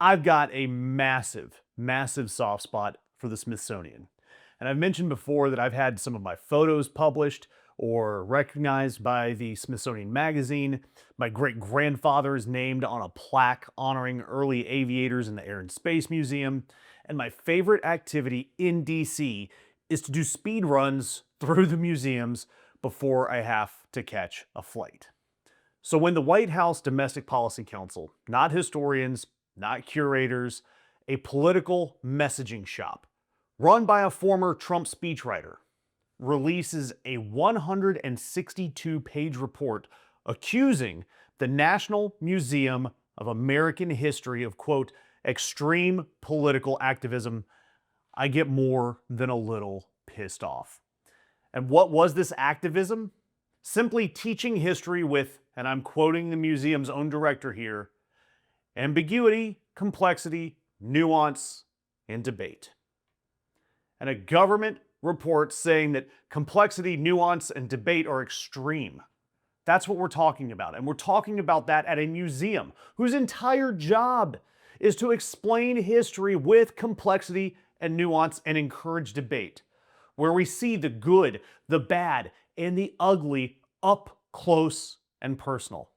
I've got a massive, massive soft spot for the Smithsonian. And I've mentioned before that I've had some of my photos published or recognized by the Smithsonian Magazine. My great grandfather is named on a plaque honoring early aviators in the Air and Space Museum. And my favorite activity in DC is to do speed runs through the museums before I have to catch a flight. So when the White House Domestic Policy Council, not historians, not curators, a political messaging shop run by a former Trump speechwriter, releases a 162-page report accusing the National Museum of American History of, quote, extreme political activism, I get more than a little pissed off. And what was this activism? Simply teaching history with, and I'm quoting the museum's own director here, ambiguity, complexity, nuance, and debate. And a government report saying that complexity, nuance, and debate are extreme. That's what we're talking about. And we're talking about that at a museum whose entire job is to explain history with complexity and nuance and encourage debate, where we see the good, the bad, and the ugly up close and personal.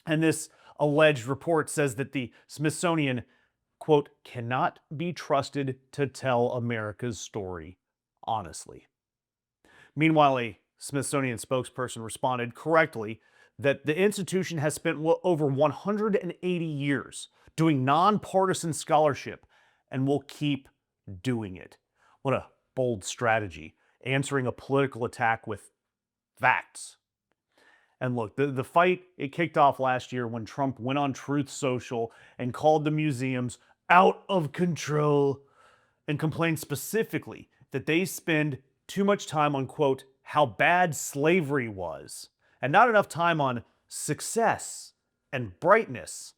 And this alleged report says that the Smithsonian, quote, cannot be trusted to tell America's story honestly. Meanwhile, a Smithsonian spokesperson responded correctly that the institution has spent over 180 years doing nonpartisan scholarship and will keep doing it. What a bold strategy, answering a political attack with facts. And look, the fight, it kicked off last year when Trump went on Truth Social and called the museums out of control and complained specifically that they spend too much time on, quote, how bad slavery was, and not enough time on success and brightness.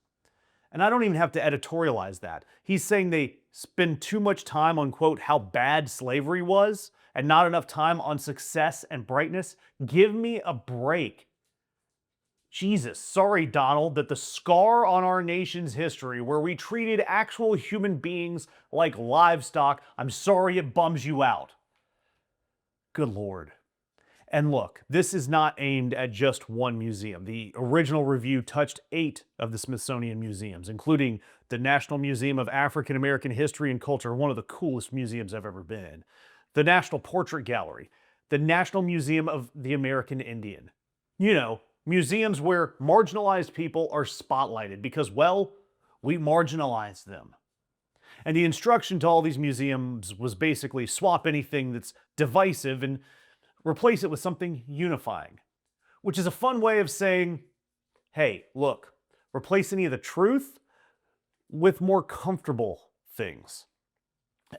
And I don't even have to editorialize that. He's saying they spend too much time on, quote, how bad slavery was, and not enough time on success and brightness. Give me a break. Jesus, sorry, Donald, that the scar on our nation's history where we treated actual human beings like livestock, I'm sorry it bums you out. Good Lord. And look, this is not aimed at just one museum. The original review touched 8 of the Smithsonian museums, including the National Museum of African American History and Culture, one of the coolest museums I've ever been in, the National Portrait Gallery, the National Museum of the American Indian. You know, museums where marginalized people are spotlighted because, well, we marginalized them. And the instruction to all these museums was basically swap anything that's divisive and replace it with something unifying, which is a fun way of saying, hey, look, replace any of the truth with more comfortable things.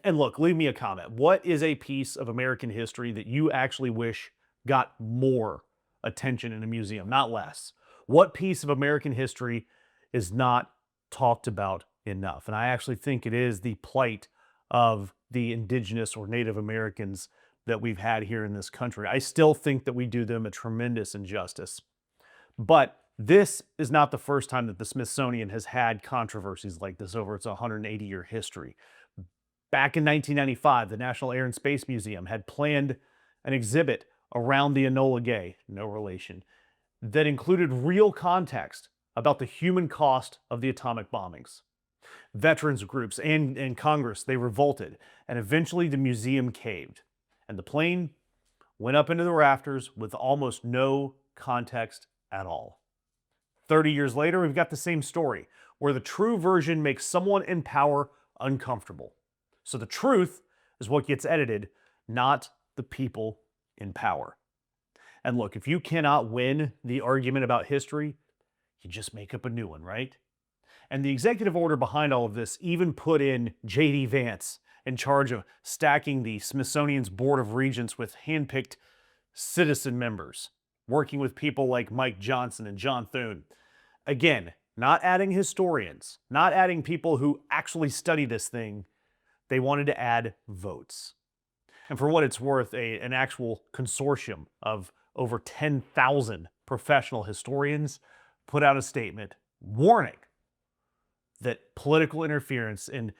And look, leave me a comment. What is a piece of American history that you actually wish got more attention in a museum, not less? What piece of American history is not talked about enough? And I actually think it is the plight of the indigenous or Native Americans that we've had here in this country. I still think that we do them a tremendous injustice. But this is not the first time that the Smithsonian has had controversies like this over its 180-year history. Back in 1995, the National Air and Space Museum had planned an exhibit around the Enola Gay, no relation, that included real context about the human cost of the atomic bombings. Veterans groups and Congress, they revolted, and eventually the museum caved. And the plane went up into the rafters with almost no context at all. 30 years later, we've got the same story, where the true version makes someone in power uncomfortable. So the truth is what gets edited, not the people in power. And look, if you cannot win the argument about history, you just make up a new one, right? And the executive order behind all of this even put in J.D. Vance in charge of stacking the Smithsonian's Board of Regents with handpicked citizen members, working with people like Mike Johnson and John Thune. Again, not adding historians, not adding people who actually study this thing. They wanted to add votes. And for what it's worth, an actual consortium of over 10,000 professional historians put out a statement warning that political interference in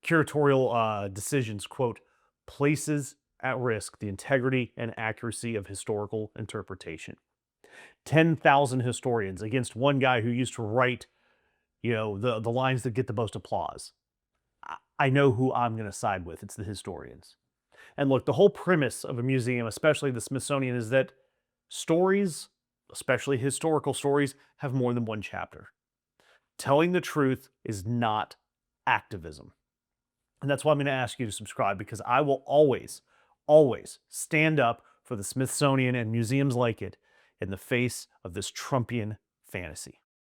curatorial decisions, quote, places at risk the integrity and accuracy of historical interpretation. 10,000 historians against one guy who used to write, the lines that get the most applause. I know who I'm going to side with. It's the historians. And look, the whole premise of a museum, especially the Smithsonian, is that stories, especially historical stories, have more than one chapter. Telling the truth is not activism. And that's why I'm going to ask you to subscribe, because I will always, always stand up for the Smithsonian and museums like it in the face of this Trumpian fantasy.